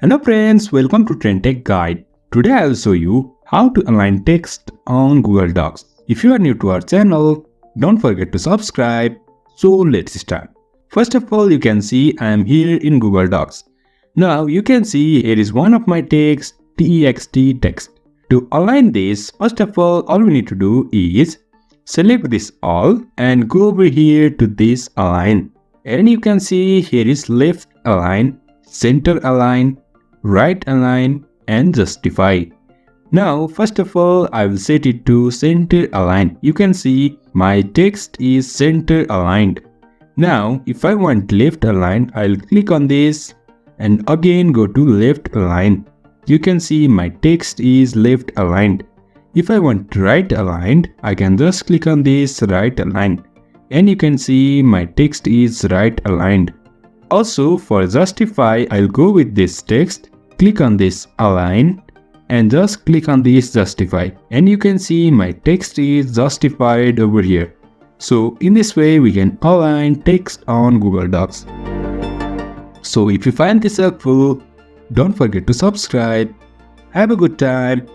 Hello friends, welcome to TrendTech Guide. Today I will show you how to align text on Google Docs. If you are new to our channel, don't forget to subscribe. So let's start. First of all, you can see I am here in Google Docs. Now you can see here is one of my text, text. To align this, first of all we need to do is select this all and go over here to this align. And you can see here is left align, center align, right align and justify. Now first of all I will set it to center align. You can see my text is center aligned. Now if I want left align, I'll click on this and again go to left align. You can see my text is left aligned. If I want right aligned, I can just click on this right align and you can see my text is right aligned. Also for justify, I'll go with this text, click on this align and just click on this justify and you can see my text is justified over here. So in this way we can align text on Google Docs. So if you find this helpful, don't forget to subscribe. Have a good time.